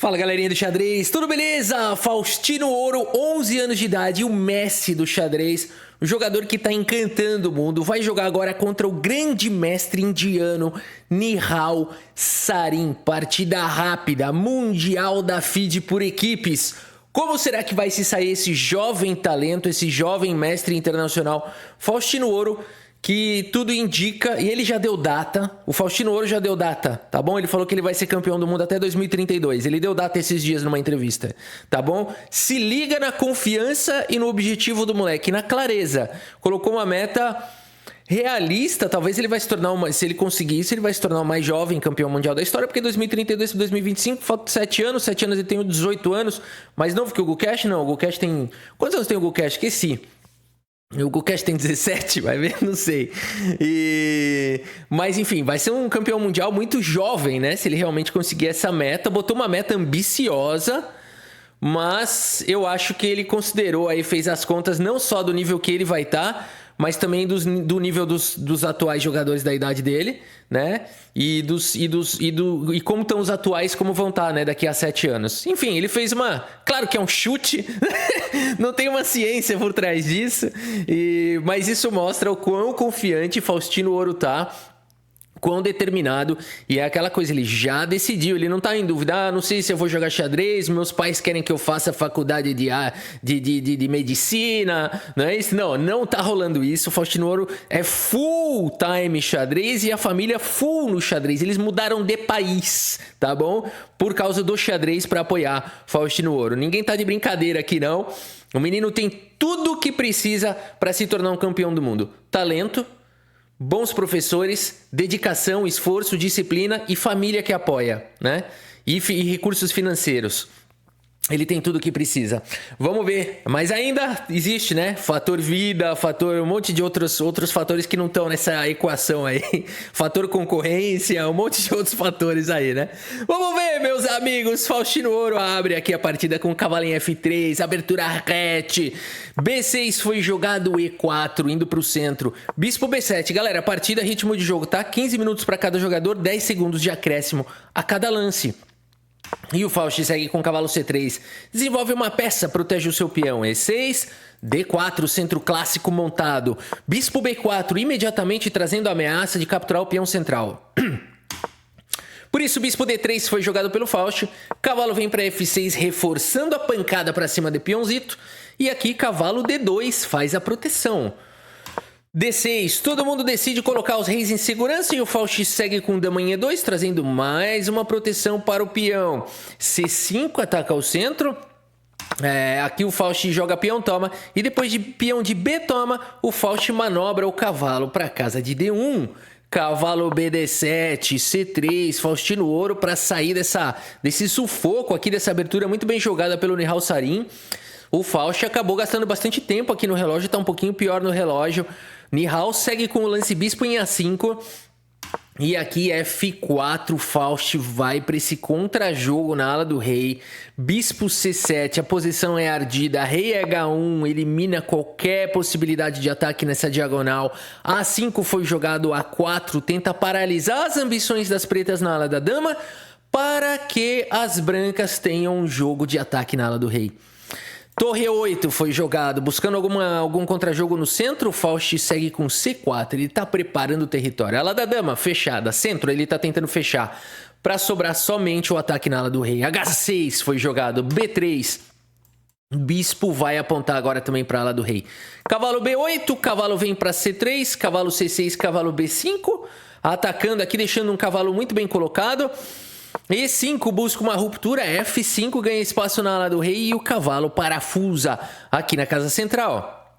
Fala galerinha do xadrez, tudo beleza? Faustino Ouro, 11 anos de idade, o Messi do xadrez, o jogador que tá encantando o mundo, vai jogar agora contra o grande mestre indiano Nihal Sarin, partida rápida, mundial da FIDE por equipes. Como será que vai se sair esse jovem talento, esse jovem mestre internacional Faustino Ouro? Que tudo indica, e ele já deu data, o Faustino Ouro já deu data, tá bom? Ele falou que ele vai ser campeão do mundo até 2032, ele deu data esses dias numa entrevista, tá bom? Se liga na confiança e no objetivo do moleque, na clareza. Colocou uma meta realista, talvez ele vai se tornar, se ele conseguir isso, ele vai se tornar o mais jovem campeão mundial da história, porque 2032 para 2025, falta 7 anos ele tem 18 anos, mais novo que o Gukesh? Não, o Gukesh tem... Quantos anos tem o Gukesh? Esqueci. O Gukesh tem 17, vai ver? Não sei. Mas enfim, vai ser um campeão mundial muito jovem, né? Se ele realmente conseguir essa meta. Botou uma meta ambiciosa, mas eu acho que ele considerou aí, fez as contas não só do nível que ele vai estar, mas também do nível dos atuais jogadores da idade dele, né? E como estão os atuais, como vão estar, né? Daqui a 7 anos. Enfim, ele fez uma... Claro que é um chute, não tem uma ciência por trás disso, mas isso mostra o quão confiante Faustino Ouro tá, quão determinado, e é aquela coisa, ele já decidiu, ele não tá em dúvida, não sei se eu vou jogar xadrez, meus pais querem que eu faça faculdade de medicina, não é isso? Não tá rolando isso, o Faustino Ouro é full time xadrez e a família full no xadrez, eles mudaram de país, tá bom? Por causa do xadrez para apoiar Faustino Ouro, ninguém tá de brincadeira aqui não, o menino tem tudo o que precisa para se tornar um campeão do mundo, talento, bons professores, dedicação, esforço, disciplina e família que apoia, né? E recursos financeiros. Ele tem tudo o que precisa. Vamos ver. Mas ainda existe, né? Fator vida, um monte de outros fatores que não estão nessa equação aí. Fator concorrência, um monte de outros fatores aí, né? Vamos ver, meus amigos. Faustino Ouro abre aqui a partida com cavalo em F3, abertura rete. B6 foi jogado E4, indo pro centro. Bispo B7. Galera, partida, ritmo de jogo, tá? 15 minutos para cada jogador, 10 segundos de acréscimo a cada lance. E o Faust segue com cavalo C3, desenvolve uma peça, protege o seu peão, E6, D4, centro clássico montado, bispo B4, imediatamente trazendo a ameaça de capturar o peão central. Por isso, bispo D3 foi jogado pelo Faust, cavalo vem para F6, reforçando a pancada para cima de peãozito, e aqui cavalo D2 faz a proteção. D6, todo mundo decide colocar os reis em segurança e o Faust segue com dama em E2, trazendo mais uma proteção para o peão. C5 ataca o centro, aqui o Faust joga peão toma, e depois de peão de B toma, o Faust manobra o cavalo para a casa de D1. Cavalo BD7, C3, Faustino Ouro para sair desse sufoco aqui, dessa abertura muito bem jogada pelo Nihal Sarin. O Faust acabou gastando bastante tempo aqui no relógio, tá um pouquinho pior no relógio. Nihal segue com o lance bispo em A5. E aqui F4, Faust vai para esse contra-jogo na ala do rei. Bispo C7, a posição é ardida. Rei H1, elimina qualquer possibilidade de ataque nessa diagonal. A5 foi jogado, A4 tenta paralisar as ambições das pretas na ala da dama, para que as brancas tenham um jogo de ataque na ala do rei. Torre 8 foi jogado, buscando algum contra-jogo no centro, o Faust segue com C4, ele está preparando o território. A ala da dama, fechada, centro, ele está tentando fechar, para sobrar somente o ataque na ala do rei. H6 foi jogado, B3, bispo vai apontar agora também para a ala do rei. Cavalo B8, cavalo vem para C3, cavalo C6, cavalo B5, atacando aqui, deixando um cavalo muito bem colocado. E5 busca uma ruptura, F5 ganha espaço na ala do rei e o cavalo parafusa aqui na casa central.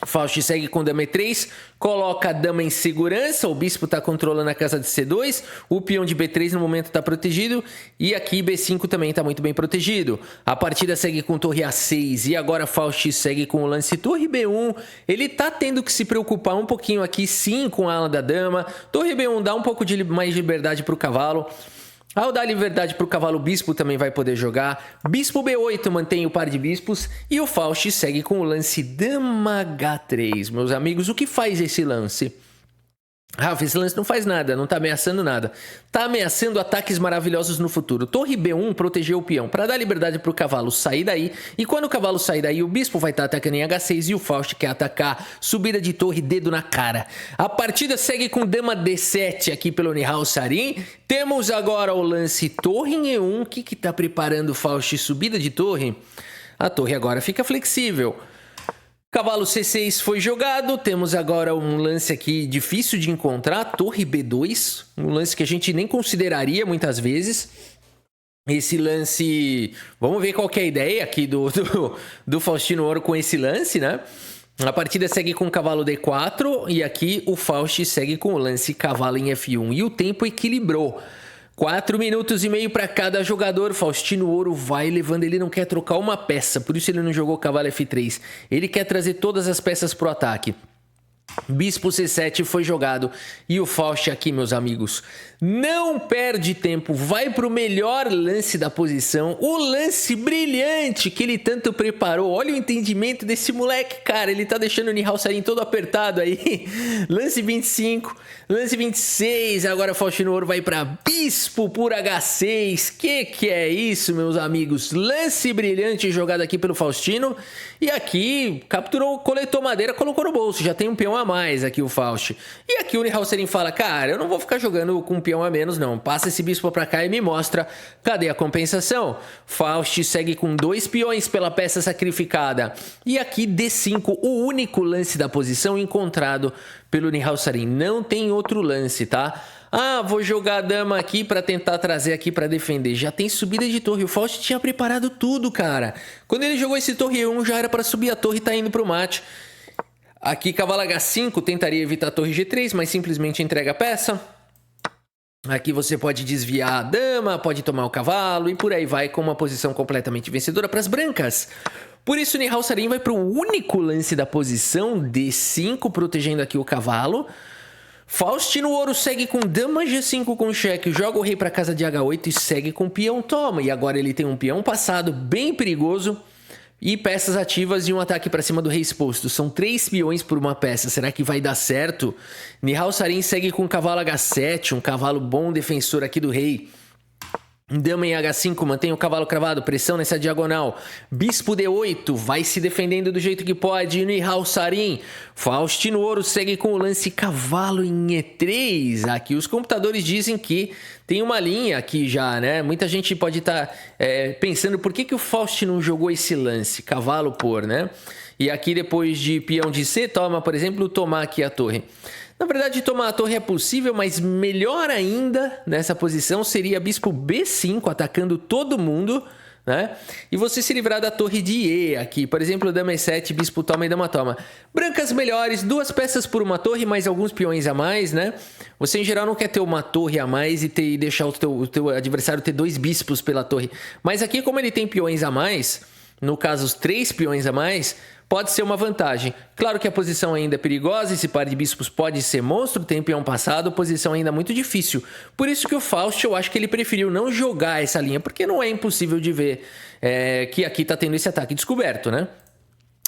Faust segue com dama E3, coloca a dama em segurança, o bispo está controlando a casa de C2, o peão de B3 no momento está protegido e aqui B5 também está muito bem protegido. A partida segue com torre A6 e agora Faust segue com o lance torre B1, ele está tendo que se preocupar um pouquinho aqui sim com a ala da dama, torre B1 dá um pouco de mais liberdade para o cavalo. Ao dar liberdade para o cavalo, bispo também vai poder jogar. Bispo B8 mantém o par de bispos. E o Faust segue com o lance dama H3. Meus amigos, o que faz esse lance? Rafa, esse lance não faz nada, não tá ameaçando nada. Tá ameaçando ataques maravilhosos no futuro. Torre B1 protegeu o peão, para dar liberdade pro cavalo sair daí. E quando o cavalo sair daí, o bispo vai estar atacando em H6 e o Faust quer atacar. Subida de torre, dedo na cara. A partida segue com dama D7 aqui pelo Nihal Sarin. Temos agora o lance torre em E1. O que tá preparando o Faust? Subida de torre? A torre agora fica flexível. Cavalo C6 foi jogado, temos agora um lance aqui difícil de encontrar, torre B2, um lance que a gente nem consideraria muitas vezes. Esse lance, vamos ver qual que é a ideia aqui do Faustino Ouro com esse lance, né? A partida segue com cavalo D4 e aqui o Faust segue com o lance cavalo em F1 e o tempo equilibrou. 4 minutos e meio para cada jogador. Faustino Ouro vai levando, ele não quer trocar uma peça, por isso ele não jogou cavalo F3. Ele quer trazer todas as peças pro ataque. Bispo C7 foi jogado e o Faust aqui, meus amigos, não perde tempo, vai pro melhor lance da posição, o lance brilhante que ele tanto preparou. Olha o entendimento desse moleque, cara, ele tá deixando o Nihal Sarin todo apertado aí. Lance 25, lance 26, agora o Faustino Ouro vai pra Bispo por H6. Que é isso, meus amigos? Lance brilhante jogado aqui pelo Faustino e aqui capturou, coletou madeira, colocou no bolso, já tem um peão a mais aqui o Faust. E aqui o Nihal Sarin fala, cara, eu não vou ficar jogando com um peão a menos não, passa esse bispo pra cá e me mostra cadê a compensação. Faust segue com 2 peões pela peça sacrificada. E aqui D5, o único lance da posição encontrado pelo Nihal Sarin. Não tem outro lance, tá? Ah, vou jogar a dama aqui pra tentar trazer aqui pra defender. Já tem subida de torre. O Faust tinha preparado tudo, cara. Quando ele jogou esse torre 1, já era pra subir a torre e tá indo pro mate. Aqui, cavalo H5, tentaria evitar a torre G3, mas simplesmente entrega a peça. Aqui você pode desviar a dama, pode tomar o cavalo e por aí vai com uma posição completamente vencedora para as brancas. Por isso, o Nihal Sarin vai para o único lance da posição, D5, protegendo aqui o cavalo. Faustino Ouro segue com dama G5 com cheque, joga o rei para casa de H8 e segue com peão toma. E agora ele tem um peão passado bem perigoso. E peças ativas e um ataque para cima do rei exposto. São 3 peões por uma peça. Será que vai dar certo? Nihal Sarin segue com cavalo H7. Um cavalo bom defensor aqui do rei. Dama em H5, mantém o cavalo cravado, pressão nessa diagonal. Bispo D8, vai se defendendo do jeito que pode. Nihal Sarin, Faustino Ouro segue com o lance cavalo em E3. Aqui os computadores dizem que tem uma linha aqui já, né? Muita gente pode estar pensando por que o Faust não jogou esse lance, cavalo por, né? E aqui depois de peão de C, toma, por exemplo, tomar aqui a torre. Na verdade, tomar a torre é possível, mas melhor ainda nessa posição seria bispo B5 atacando todo mundo, né? E você se livrar da torre de E aqui. Por exemplo, dama E7, bispo toma e dama toma. Brancas melhores, 2 peças por uma torre, mais alguns peões a mais, né? Você, em geral, não quer ter uma torre a mais e deixar o teu adversário ter 2 bispos pela torre. Mas aqui, como ele tem peões a mais, no caso, os 3 peões a mais, pode ser uma vantagem. Claro que a posição ainda é perigosa, esse par de bispos pode ser monstro, tem peão passado, posição ainda muito difícil. Por isso que o Faust, eu acho que ele preferiu não jogar essa linha, porque não é impossível de ver que aqui tá tendo esse ataque descoberto, né?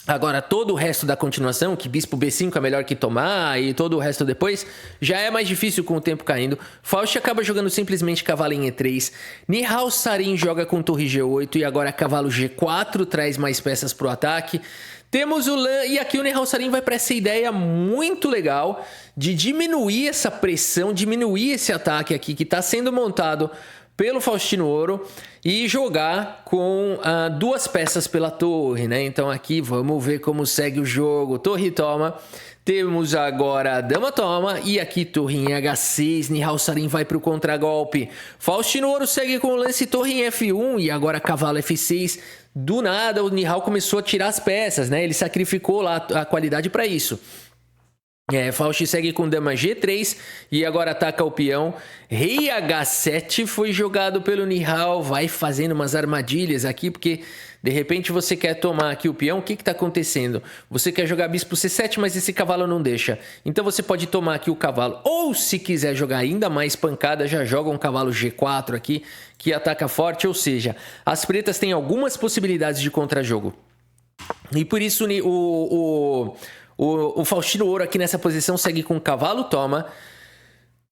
Agora, todo o resto da continuação, que bispo B5 é melhor que tomar e todo o resto depois, já é mais difícil com o tempo caindo. Faust acaba jogando simplesmente cavalo em E3. Nihal Sarin joga com torre G8 e agora cavalo G4 traz mais peças pro ataque. Temos o lã e aqui o Nihal Sarin vai para essa ideia muito legal de diminuir essa pressão, diminuir esse ataque aqui que está sendo montado pelo Faustino Ouro e jogar com 2 peças pela torre, né? Então aqui vamos ver como segue o jogo. Torre toma. Temos agora a dama toma e aqui torre em H6, Nihal Sarin vai para o contragolpe. Faustino Ouro segue com o lance torre em F1 e agora cavalo F6. Do nada o Nihal começou a tirar as peças, né? Ele sacrificou lá a qualidade para isso. Faust segue com dama G3 e agora ataca o peão. Rei H7 foi jogado pelo Nihal, vai fazendo umas armadilhas aqui, porque de repente você quer tomar aqui o peão. O que está acontecendo? Você quer jogar bispo C7, mas esse cavalo não deixa. Então você pode tomar aqui o cavalo. Ou se quiser jogar ainda mais pancada, já joga um cavalo G4 aqui, que ataca forte. Ou seja, as pretas têm algumas possibilidades de contra-jogo. E por isso o Faustino Ouro aqui nessa posição segue com cavalo toma.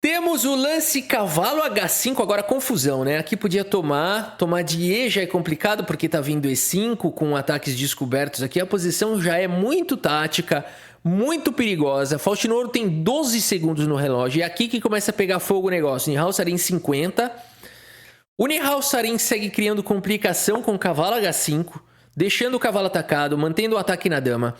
Temos o lance cavalo H5, agora confusão, né? Aqui podia tomar de E já é complicado porque tá vindo E5 com ataques descobertos aqui. A posição já é muito tática, muito perigosa. Faustino Ouro tem 12 segundos no relógio e é aqui que começa a pegar fogo o negócio. Nihal Sarin 50. O Nihal Sarin segue criando complicação com o cavalo H5, deixando o cavalo atacado, mantendo o ataque na dama.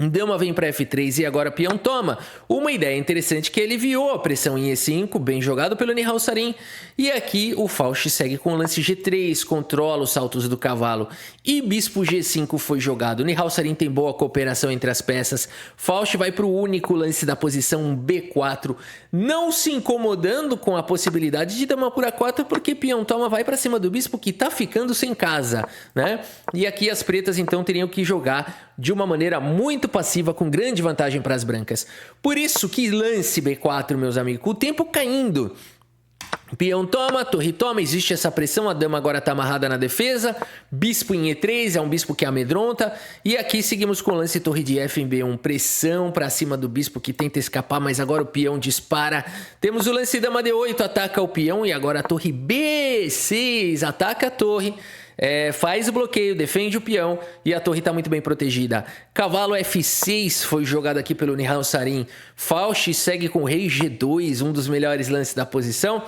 Dama vem para F3 e agora peão toma. Uma ideia interessante que ele aliviou a pressão em E5, bem jogado pelo Nihal Sarin. E aqui o Faust segue com o lance G3, controla os saltos do cavalo. E bispo G5 foi jogado. Nihal Sarin tem boa cooperação entre as peças. Faust vai para o único lance da posição B4, não se incomodando com a possibilidade de dama por A4, porque peão toma vai para cima do bispo que tá ficando sem casa, né? E aqui as pretas então teriam que jogar de uma maneira muito passiva, com grande vantagem para as brancas. Por isso que lance B4, meus amigos, com o tempo caindo. Peão toma, torre toma, existe essa pressão, a dama agora está amarrada na defesa. Bispo em E3, é um bispo que amedronta. E aqui seguimos com o lance torre de F em B1, pressão para cima do bispo que tenta escapar, mas agora o peão dispara. Temos o lance dama D8, ataca o peão e agora a torre B6, ataca a torre. Faz o bloqueio, defende o peão e a torre está muito bem protegida. Cavalo F6 foi jogado aqui pelo Nihal Sarin. Faust segue com rei G2, um dos melhores lances da posição.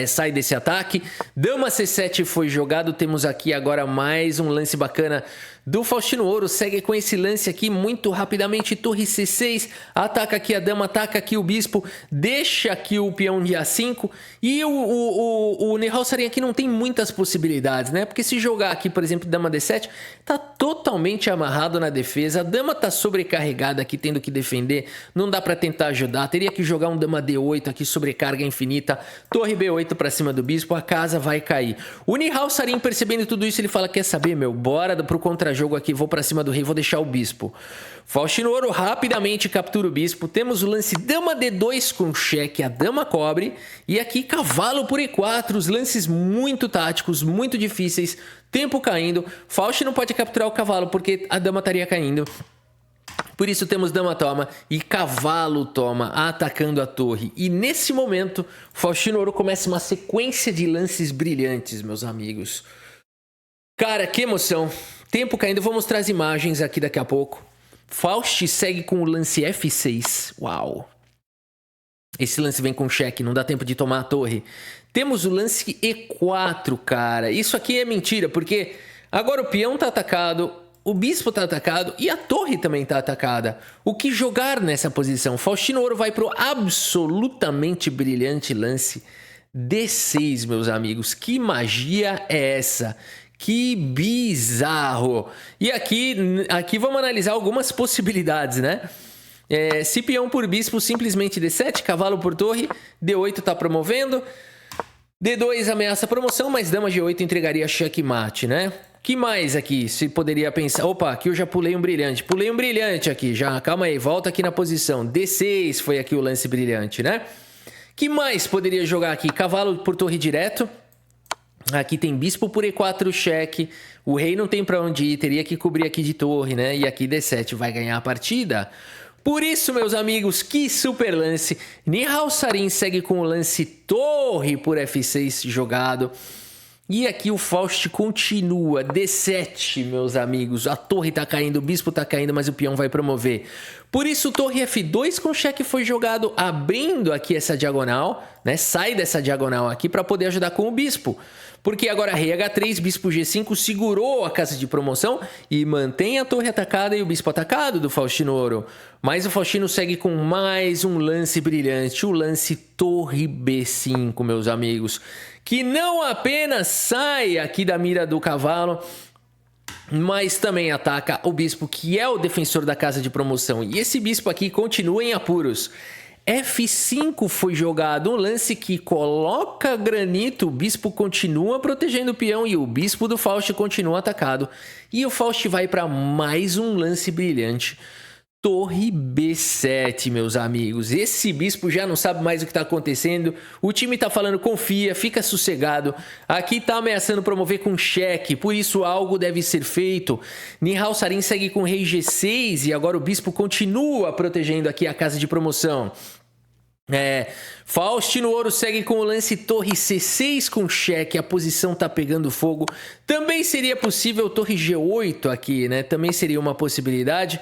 Sai desse ataque. Dama C7 foi jogado. Temos aqui agora mais um lance bacana do Faustino Ouro. Segue com esse lance aqui muito rapidamente. Torre C6. Ataca aqui a dama, ataca aqui o bispo. Deixa aqui o peão de A5. E o Nihal Sarin aqui não tem muitas possibilidades, né? Porque se jogar aqui, por exemplo, dama D7, tá totalmente amarrado na defesa. A dama tá sobrecarregada aqui, tendo que defender. Não dá para tentar ajudar. Teria que jogar um dama D8 aqui, sobrecarga infinita. Torre B8 para cima do bispo, a casa vai cair. O Nihal Sarin, percebendo tudo isso, ele fala: quer saber, meu? Bora pro contra-jogo aqui, vou para cima do rei, vou deixar o bispo. Faustino Ouro rapidamente captura o bispo. Temos o lance dama D2 com cheque, a dama cobre. E aqui cavalo por E4, os lances muito táticos, muito difíceis. Tempo caindo. Faust não pode capturar o cavalo porque a dama estaria caindo. Por isso temos dama toma e cavalo toma, atacando a torre. E nesse momento, Faustino Ouro começa uma sequência de lances brilhantes, meus amigos. Cara, que emoção. Tempo caindo, eu vou mostrar as imagens aqui daqui a pouco. Faust segue com o lance F6. Uau. Esse lance vem com cheque, não dá tempo de tomar a torre. Temos o lance E4, cara. Isso aqui é mentira, porque agora o peão tá atacado, o bispo tá atacado e a torre também tá atacada. O que jogar nessa posição? Faustino Ouro vai pro absolutamente brilhante lance D6, meus amigos. Que magia é essa? Que bizarro! E aqui vamos analisar algumas possibilidades, né? Se peão por bispo, simplesmente D7, cavalo por torre, D8 tá promovendo, D2 ameaça a promoção, mas dama G8 entregaria checkmate, né? Que mais aqui se poderia pensar? Opa, aqui eu já pulei um brilhante aqui, já, calma aí, volta aqui na posição, D6 foi aqui o lance brilhante, né? Que mais poderia jogar aqui? Cavalo por torre direto. Aqui tem bispo por E4 cheque. O rei não tem pra onde ir, teria que cobrir aqui de torre, né? E aqui D7 vai ganhar a partida. Por isso, meus amigos, que super lance. Nihal Sarin segue com o lance torre por F6 jogado. E aqui o Faust continua. D7, meus amigos. A torre tá caindo, o bispo tá caindo, mas o peão vai promover. Por isso, torre F2 com cheque foi jogado, abrindo aqui essa diagonal, né? Sai dessa diagonal aqui para poder ajudar com o bispo. Porque agora rei H3, bispo G5 segurou a casa de promoção e mantém a torre atacada e o bispo atacado do Faustino Ouro. Mas o Faustino segue com mais um lance brilhante, o lance torre B5, meus amigos. Que não apenas sai aqui da mira do cavalo, mas também ataca o bispo, que é o defensor da casa de promoção. E esse bispo aqui continua em apuros. F5 foi jogado, um lance que coloca granito, o bispo continua protegendo o peão e o bispo do Faust continua atacado. E o Faust vai para mais um lance brilhante. Torre B7, meus amigos. Esse bispo já não sabe mais o que está acontecendo. O time está falando, confia, fica sossegado. Aqui está ameaçando promover com cheque, por isso algo deve ser feito. Nihal Sarin segue com rei G6 e agora o bispo continua protegendo aqui a casa de promoção. Faustino Ouro segue com o lance torre C6 com cheque, a posição tá pegando fogo. Também seria possível torre G8 aqui, né? Também seria uma possibilidade,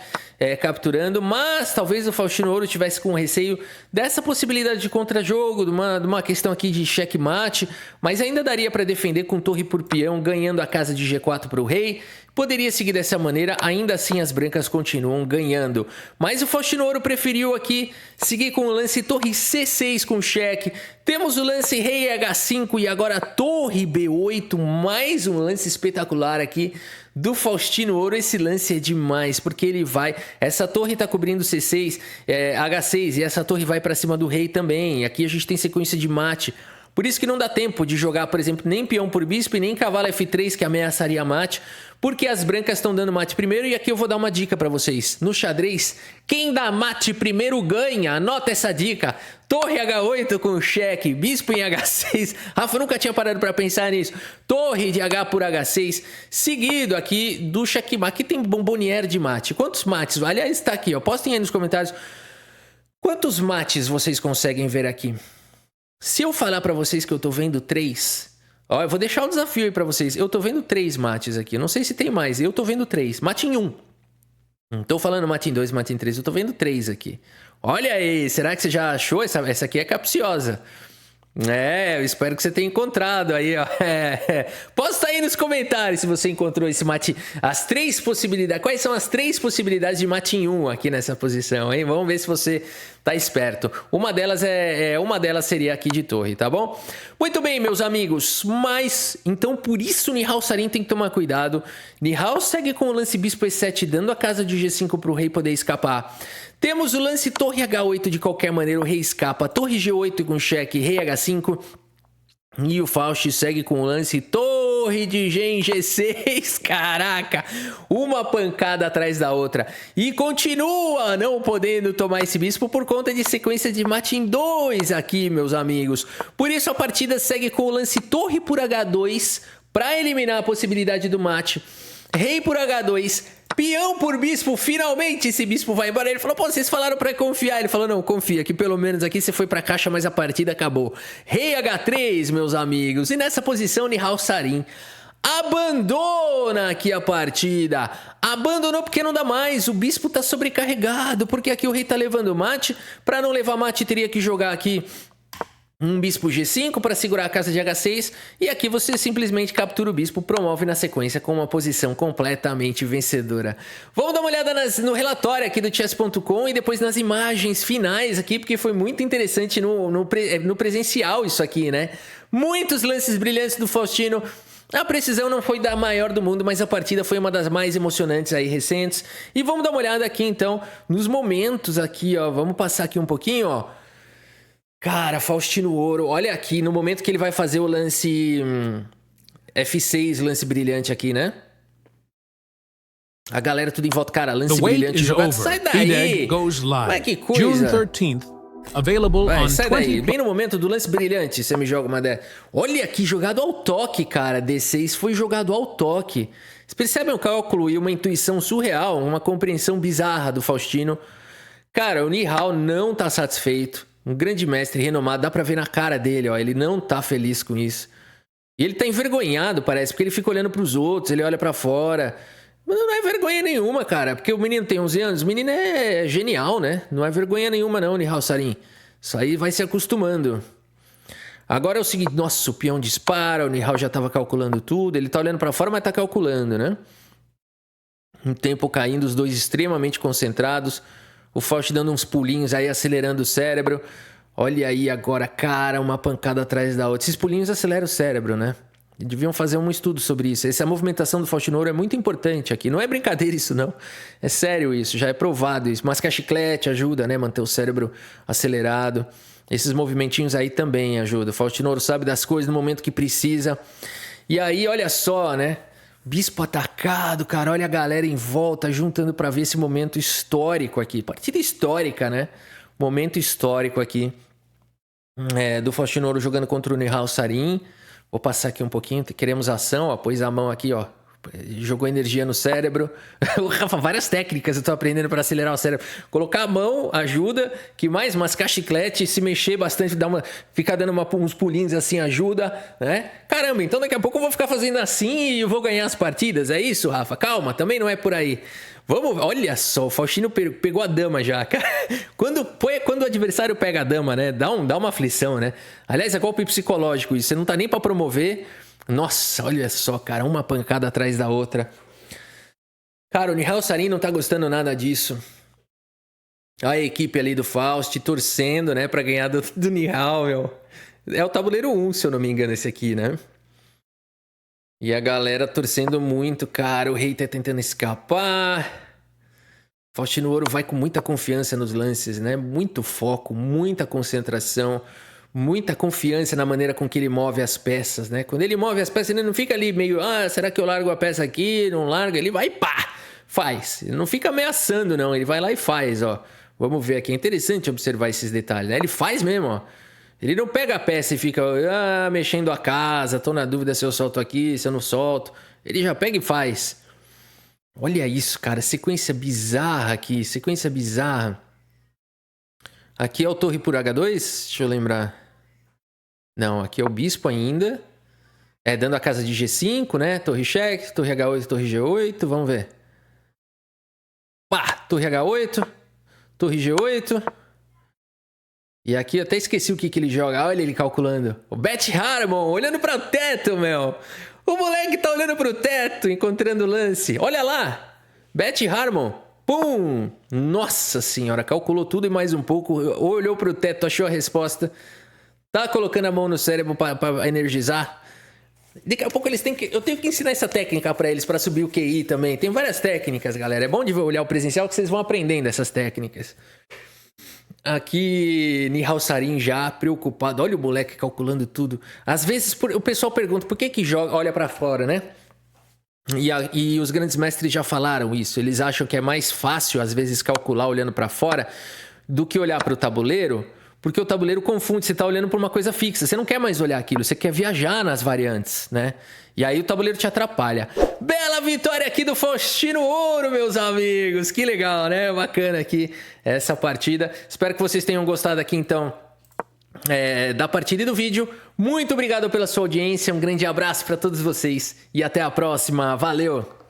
capturando, mas talvez o Faustino Ouro tivesse com receio dessa possibilidade de contra-jogo, de uma questão aqui de checkmate, mas ainda daria para defender com torre por peão, ganhando a casa de G4 para o rei. Poderia seguir dessa maneira, ainda assim as brancas continuam ganhando. Mas o Faustino Ouro preferiu aqui seguir com o lance torre C6 com cheque. Temos o lance rei H5 e agora torre B8, mais um lance espetacular aqui do Faustino Ouro. Esse lance é demais, porque ele vai... Essa torre tá cobrindo C6, H6, e essa torre vai para cima do rei também. Aqui a gente tem sequência de mate. Por isso que não dá tempo de jogar, por exemplo, nem peão por bispo e nem cavalo F3, que ameaçaria mate, porque as brancas estão dando mate primeiro. E aqui eu vou dar uma dica para vocês. No xadrez, quem dá mate primeiro ganha. Anota essa dica. Torre H8 com cheque, bispo em H6. Rafa, nunca tinha parado para pensar nisso. Torre de H por H6, seguido aqui do checkmate. Aqui tem bomboniere de mate. Quantos mates? Aliás, está aqui, ó. Postem aí nos comentários. Quantos mates vocês conseguem ver aqui? Se eu falar pra vocês que eu tô vendo 3... Ó, eu vou deixar o desafio aí pra vocês. Eu tô vendo 3 mates aqui. Eu não sei se tem mais. Eu tô vendo 3. Mate em 1. Não tô falando mate em 2, mate em 3. Eu tô vendo 3 aqui. Olha aí. Será que você já achou? Essa aqui é capciosa. Eu espero que você tenha encontrado aí, ó. Posta aí nos comentários se você encontrou esse mate. As 3 possibilidades. Quais são as 3 possibilidades de mate em 1 aqui nessa posição, hein? Vamos ver se você tá esperto. Uma delas seria aqui de torre, tá bom? Muito bem, meus amigos. Mas, então, por isso o Nihal Sarin tem que tomar cuidado. Nihal segue com o lance bispo E7, dando a casa de G5 pro rei poder escapar. Temos o lance torre H8 de qualquer maneira, o rei escapa. Torre G8 com cheque, rei H5. E o Faust segue com o lance torre de Gen G6. Caraca, uma pancada atrás da outra. E continua não podendo tomar esse bispo por conta de sequência de mate em 2 aqui, meus amigos. Por isso a partida segue com o lance torre por H2 para eliminar a possibilidade do mate. Rei por H2, peão por bispo, finalmente esse bispo vai embora. Ele falou, pô, vocês falaram pra confiar. Ele falou, não, confia, que pelo menos aqui você foi pra caixa, mas a partida acabou. Rei H3, meus amigos. E nessa posição, Nihal Sarin abandona aqui a partida. Abandonou porque não dá mais. O bispo tá sobrecarregado, porque aqui o rei tá levando mate. Pra não levar mate, teria que jogar aqui um bispo G5 para segurar a casa de H6, e aqui você simplesmente captura o bispo, promove na sequência com uma posição completamente vencedora. Vamos dar uma olhada no relatório aqui do chess.com e depois nas imagens finais aqui, porque foi muito interessante no presencial isso aqui, né? Muitos lances brilhantes do Faustino. A precisão não foi da maior do mundo, mas a partida foi uma das mais emocionantes aí recentes. E vamos dar uma olhada aqui então nos momentos aqui, ó. Vamos passar aqui um pouquinho, ó. Cara, Faustino Ouro, olha aqui, no momento que ele vai fazer o lance F6, lance brilhante aqui, né? A galera tudo em volta, cara, lance brilhante jogado. Sai daí! Mas que coisa! June 13th, available on sai daí, bem no momento do lance brilhante, você me joga uma dessa. Olha aqui, jogado ao toque, cara, D6 foi jogado ao toque. Vocês percebem um cálculo e uma intuição surreal, uma compreensão bizarra do Faustino. Cara, o Nihal não tá satisfeito. Um grande mestre renomado, dá pra ver na cara dele, ó. Ele não tá feliz com isso. E ele tá envergonhado, parece, porque ele fica olhando pros outros, ele olha pra fora. Mas não é vergonha nenhuma, cara, porque o menino tem 11 anos, o menino é genial, né? Não é vergonha nenhuma não, Nihal Sarin. Isso aí vai se acostumando. Agora é o seguinte, nossa, o peão dispara, o Nihal já tava calculando tudo, ele tá olhando pra fora, mas tá calculando, né? Um tempo caindo, os dois extremamente concentrados. O Faust dando uns pulinhos aí, acelerando o cérebro. Olha aí agora, cara, uma pancada atrás da outra. Esses pulinhos aceleram o cérebro, né? Deviam fazer um estudo sobre isso. Essa movimentação do Faustino Ouro é muito importante aqui. Não é brincadeira isso, não. É sério isso, já é provado isso. Mascar chiclete ajuda, né? Manter o cérebro acelerado. Esses movimentinhos aí também ajudam. O Faustino Ouro sabe das coisas no momento que precisa. E aí, olha só, né? Bispo atacado, cara, olha a galera em volta, juntando pra ver esse momento histórico aqui. Partida histórica, né? Momento histórico aqui. Do Faustino Ouro jogando contra o Nihal Sarin. Vou passar aqui um pouquinho, queremos ação, ó. Pôs a mão aqui, ó. Jogou energia no cérebro. O Rafa, várias técnicas eu tô aprendendo para acelerar o cérebro. Colocar a mão ajuda. Que mais? Mascar chiclete, se mexer bastante, ficar dando uns pulinhos assim ajuda, né? Caramba, então daqui a pouco eu vou ficar fazendo assim e eu vou ganhar as partidas. É isso, Rafa? Calma, também não é por aí. Vamos, olha só, o Faustino pegou a dama já. Quando o adversário pega a dama, né? Dá uma aflição, né? Aliás, é golpe psicológico isso. Você não tá nem pra promover. Nossa, olha só, cara. Uma pancada atrás da outra. Cara, o Nihal Sarin não tá gostando nada disso. A equipe ali do Faust torcendo, né? Pra ganhar do Nihal, meu. É o tabuleiro 1, se eu não me engano, esse aqui, né? E a galera torcendo muito, cara. O rei tá tentando escapar. Faustino Ouro vai com muita confiança nos lances, né? Muito foco, muita concentração, muita confiança na maneira com que ele move as peças, né? Quando ele move as peças, ele não fica ali meio... será que eu largo a peça aqui? Não larga? Ele vai e pá! Faz. Ele não fica ameaçando, não. Ele vai lá e faz, ó. Vamos ver aqui. É interessante observar esses detalhes, né? Ele faz mesmo, ó. Ele não pega a peça e fica mexendo a casa, tô na dúvida se eu solto aqui, se eu não solto. Ele já pega e faz. Olha isso, cara. Sequência bizarra aqui, sequência bizarra. Aqui é o torre por H2? Deixa eu lembrar. Não, aqui é o bispo ainda. É, dando a casa de G5, né? Torre cheque, torre H8, torre G8. Vamos ver. Pá, torre H8, torre G8... E aqui eu até esqueci o que ele joga. Olha ele calculando. O Bet Harmon olhando para o teto, meu. O moleque tá olhando para o teto, encontrando o lance. Olha lá. Bet Harmon. Pum. Nossa senhora. Calculou tudo e mais um pouco. Olhou para o teto, achou a resposta. Tá colocando a mão no cérebro para energizar. Daqui a pouco eles têm que... Eu tenho que ensinar essa técnica para eles, para subir o QI também. Tem várias técnicas, galera. É bom de olhar o presencial que vocês vão aprendendo essas técnicas. Aqui, Nihal Sarin já preocupado. Olha o moleque calculando tudo. Às vezes o pessoal pergunta por que joga, olha pra fora, né? E os grandes mestres já falaram isso. Eles acham que é mais fácil, às vezes, calcular olhando pra fora do que olhar pro tabuleiro, porque o tabuleiro confunde. Você tá olhando pra uma coisa fixa. Você não quer mais olhar aquilo. Você quer viajar nas variantes, né? E aí o tabuleiro te atrapalha. Bela vitória aqui do Faustino Ouro, meus amigos. Que legal, né? Bacana aqui essa partida. Espero que vocês tenham gostado aqui, então, da partida e do vídeo. Muito obrigado pela sua audiência. Um grande abraço para todos vocês. E até a próxima. Valeu!